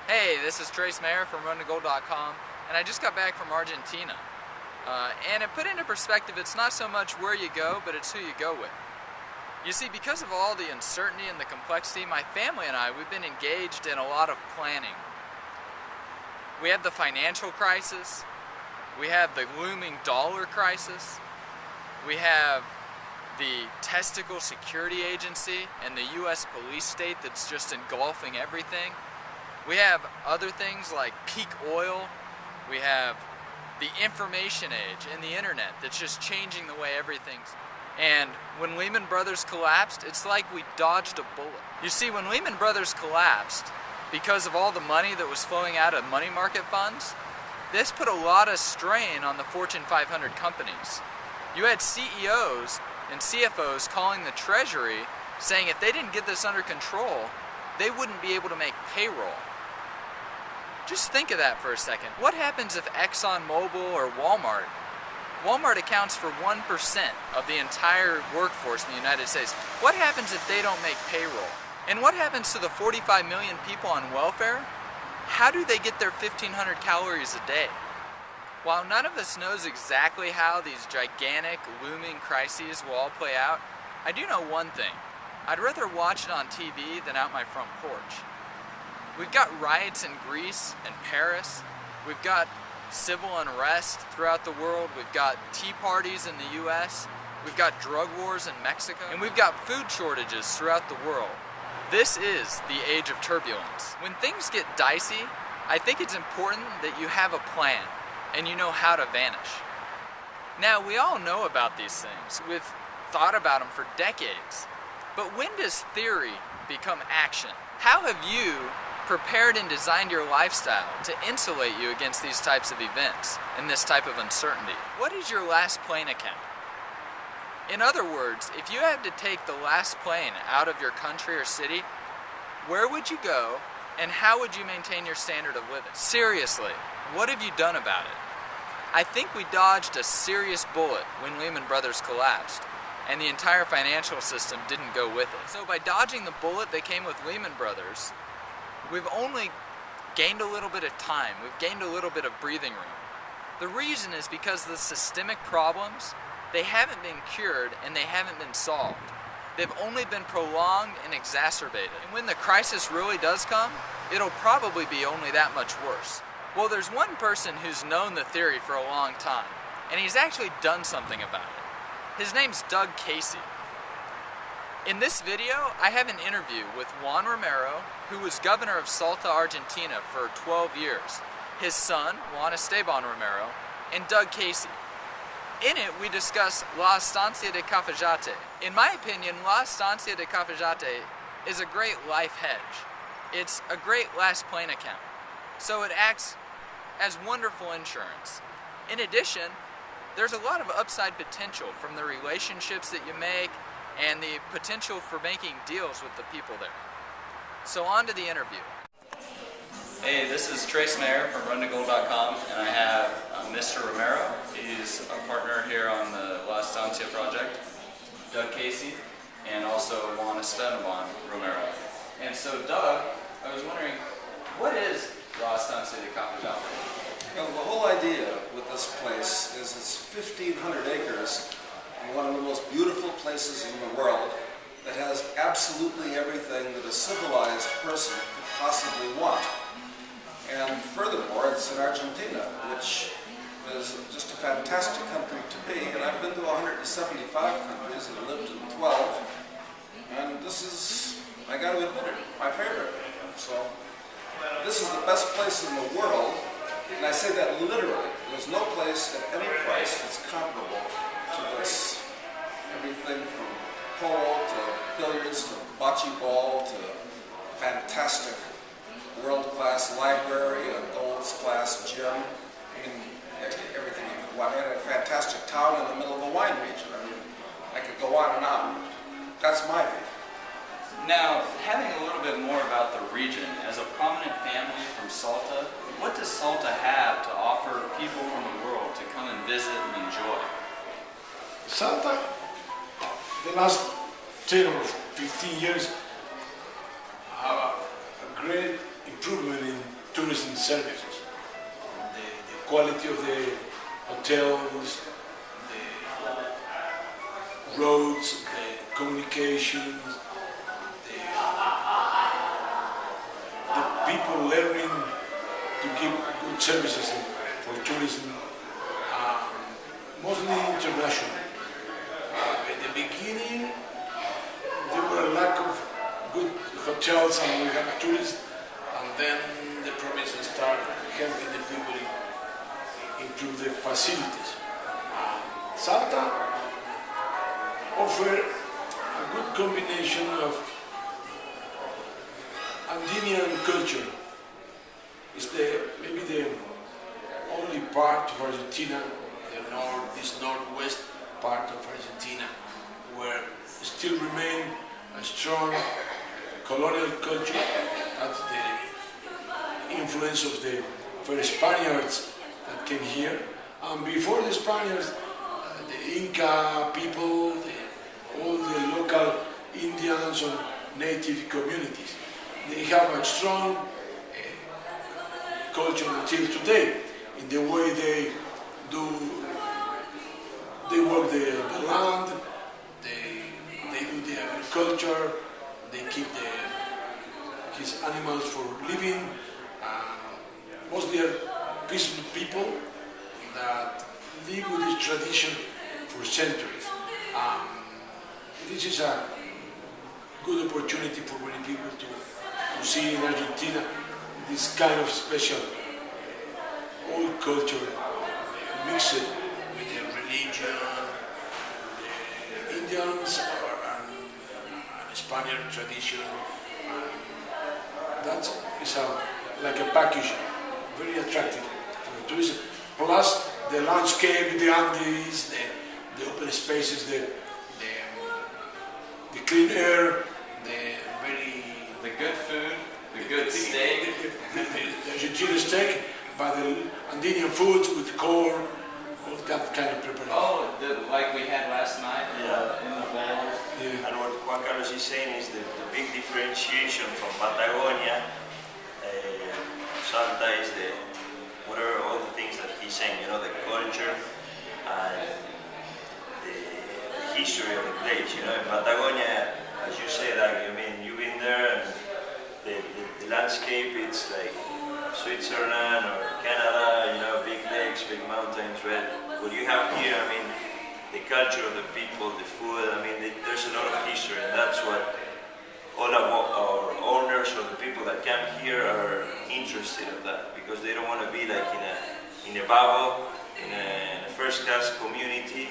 Hey, this is Trace Mayer from runtogold.com, and I just got back from Argentina. And it put into perspective, it's not so much where you go, but it's who you go with. You see, because of all the uncertainty and the complexity, my family and I, we've been engaged in a lot of planning. We have the financial crisis, we have the looming dollar crisis, we have the testicle security agency and the US police state that's just engulfing everything. We have other things like peak oil. We have the information age and the internet that's just changing the way everything's. And when Lehman Brothers collapsed, it's like we dodged a bullet. You see, when Lehman Brothers collapsed, because of all the money that was flowing out of money market funds, this put a lot of strain on the Fortune 500 companies. You had CEOs and CFOs calling the Treasury saying if they didn't get this under control, they wouldn't be able to make payroll. Just think of that for a second. What happens if ExxonMobil or Walmart accounts for 1% of the entire workforce in the United States? What happens if they don't make payroll? And what happens to the 45 million people on welfare? How do they get their 1,500 calories a day? While none of us knows exactly how these gigantic, looming crises will all play out, I do know one thing. I'd rather watch it on TV than out my front porch. We've got riots in Greece and Paris. We've got civil unrest throughout the world. We've got tea parties in the US. We've got drug wars in Mexico. And we've got food shortages throughout the world. This is the age of turbulence. When things get dicey, I think it's important that you have a plan and you know how to vanish. Now, we all know about these things. We've thought about them for decades. But when does theory become action? How have you prepared and designed your lifestyle to insulate you against these types of events and this type of uncertainty? What is your last plane account? In other words, if you had to take the last plane out of your country or city, where would you go and how would you maintain your standard of living? Seriously, what have you done about it? I think we dodged a serious bullet when Lehman Brothers collapsed and the entire financial system didn't go with it. So by dodging the bullet that came with Lehman Brothers, we've only gained a little bit of time. We've gained a little bit of breathing room. The reason is because the systemic problems, they haven't been cured and they haven't been solved. They've only been prolonged and exacerbated. And when the crisis really does come, it'll probably be only that much worse. Well, there's one person who's known the theory for a long time, and he's actually done something about it. His name's Doug Casey. In this video, I have an interview with Juan Romero, who was governor of Salta, Argentina for 12 years, his son, Juan Esteban Romero, and Doug Casey. In it, we discuss La Estancia De Cafayate. In my opinion, La Estancia De Cafayate is a great life hedge. It's a great last plane account. So it acts as wonderful insurance. In addition, there's a lot of upside potential from the relationships that you make and the potential for making deals with the people there. So on to the interview. Hey, this is Trace Mayer from runtogold.com, and I have Mr. Romero. He's a partner here on the La Estancia project, Doug Casey, and also Juan Esteban Romero. And so Doug, I was wondering, what is La Estancia De Cafayate? You know, the whole idea with this place is it's 1,500 acres in one of the most beautiful places in the world that has absolutely everything that a civilized person could possibly want. And furthermore, it's in Argentina, which is just a fantastic country to be. And I've been to 175 countries and lived in 12. And this is, I got to admit it, my favorite. So this is the best place in the world. And I say that literally. There's no place at any price that's comparable to this. Everything from polo to billiards to bocce ball to fantastic world-class library, a gold-class gym. I mean, everything you could want. And a fantastic town in the middle of the wine region. I mean, I could go on and on. That's my view. Now, having a little bit more about the region, as a prominent family from Salta, what does Salta have to offer people from the world to come and visit and enjoy? Salta, the last 10 or 15 years, a great improvement tourism services. The quality of the hotels, the roads, the communications, the people learning to give good services for tourism, mostly international. In the beginning, there were a lack of good hotels and we had tourists, and then the province started helping the people improve the facilities. Salta offered a good combination of Andean culture. It's maybe the only part of Argentina, this northwest part of Argentina, where still remain a strong colonial culture. That's the influence of the first Spaniards that came here. And before the Spaniards, the Inca people, all the local Indians and native communities, they have a strong culture until today in the way they work the land, they do the agriculture, they keep his animals for living. Mostly are peaceful people that live with this tradition for centuries. This is a good opportunity for many people to see in Argentina this kind of special old culture mixed with the religion, the Indians and Spaniard tradition. That is like a package, very attractive for the tourism. Plus the landscape, the Andes, the open spaces, the clean air, the good food, the good steak, the Argentine steak, but the Andean foods with corn, all that kind of preparation. Oh, like we had last night in the bowls. Yeah. And what Juan Carlos is saying is the big differentiation from Patagonia. Salta is what are all the things that he's saying, you know, the culture and the history of the place. You know, in Patagonia, as you say, like, I mean, you've been there and the landscape, it's like Switzerland or Canada, you know, big lakes, big mountains, right? What you have here, I mean, the culture of the people, the food, I mean, there's a lot of history, and that's what all of our owners or the people that come here are interested in, that, because they don't want to be like in a bubble, in a first-class community,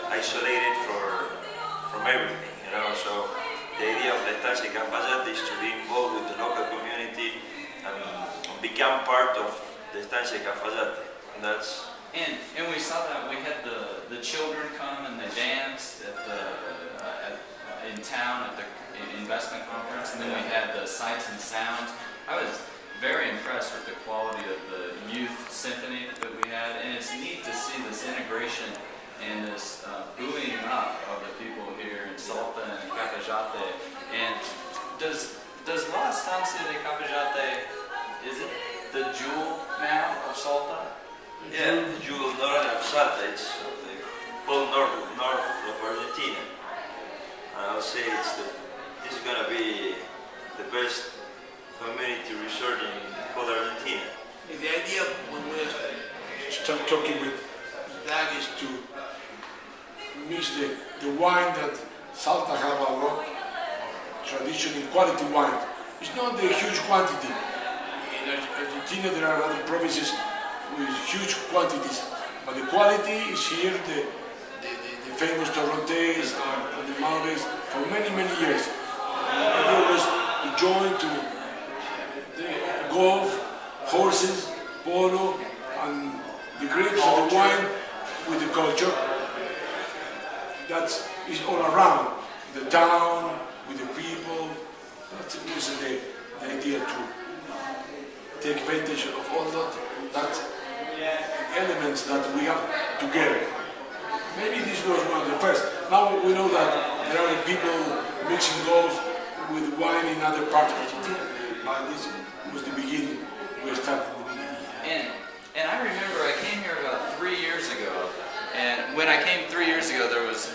isolated from everything, you know. So the idea of the Estancia De Cafayate is to be involved with the local community and become part of the Estancia De Cafayate, and that's. And we saw that we had the children come and they danced in town at the investment conference, and then we had the sights and sounds. I was very impressed with the quality of the youth symphony that we had, and it's neat to see this integration and this buoying up of the people here in Salta and Cafayate. And does La Estancia de Cafayate, is it the jewel now of Salta? Yeah, the jewel north of Salta, it's the whole north of Argentina. And I would say this is going to be the best community resort in whole Argentina. The idea when we start talking with that is to mix the wine that Salta have a lot of tradition in quality wine. It's not the huge quantity. In Argentina there are other provinces with huge quantities, but the quality is here, the famous Torrontés and the Malbes for many years. The idea was to join to the golf, horses, polo, and the grapes of the wine with the culture. That is all around the town, with the people. That was the idea to take advantage of all that elements that we have together. Maybe this was one of the first. Now we know that there are people mixing golf with wine in other parts of Argentina, but this was the beginning you start at the beginning. And I remember I came here about 3 years ago, and when I came 3 years ago, there was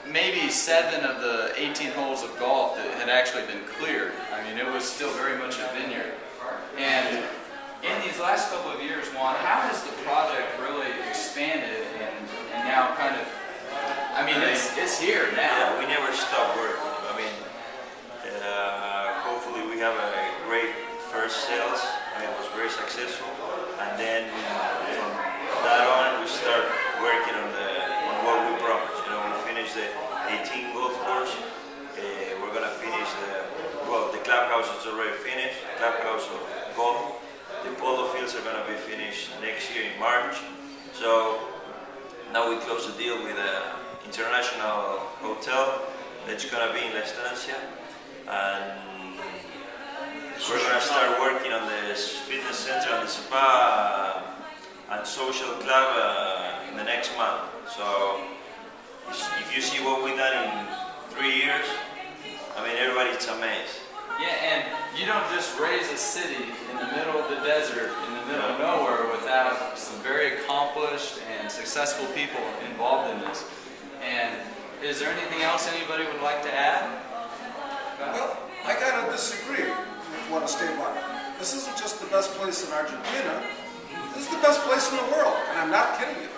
maybe 7 of the 18 holes of golf that had actually been cleared. I mean, it was still very much a vineyard. And in these last couple of years, Juan, how has the project really expanded and now kind of, I mean, it's here now. Yeah, we never stop working. I mean, hopefully we have a great first sales. I mean, it was very successful. And then from that on, we start working on what we promised. You know, we finished the 18 golf course. We're gonna finish the clubhouse is already finished. Clubhouse of golf. The polo fields are gonna be finished next year in March. So now we close the deal with an international hotel that's gonna be in La Estancia, and we're gonna start working on the fitness center and the spa and social club in the next month. So if you see what we've done in 3 years, I mean, everybody's amazed. Yeah, and you don't just raise a city in the middle of the desert, in the middle of nowhere, without some very accomplished and successful people involved in this. And is there anything else anybody would like to add? Well, I gotta disagree with what Esteban. This isn't just the best place in Argentina, this is the best place in the world, and I'm not kidding you.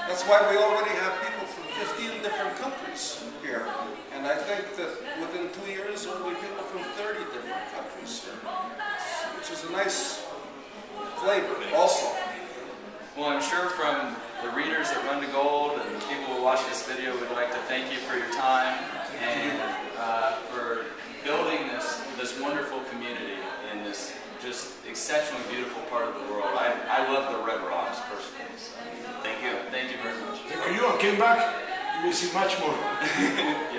That's why we already have people from 15 different countries here. And I think that within 2 years there will be people from 30 different countries here, which is a nice flavor also. Well, I'm sure from the readers that Run to Gold and the people who watch this video, we'd like to thank you for your time and for building this wonderful community in this just exceptionally beautiful part of the world. I love the Red Rocks personally. So Thank you. thank you very much. Thank you, and came back, you will see much more. Yeah.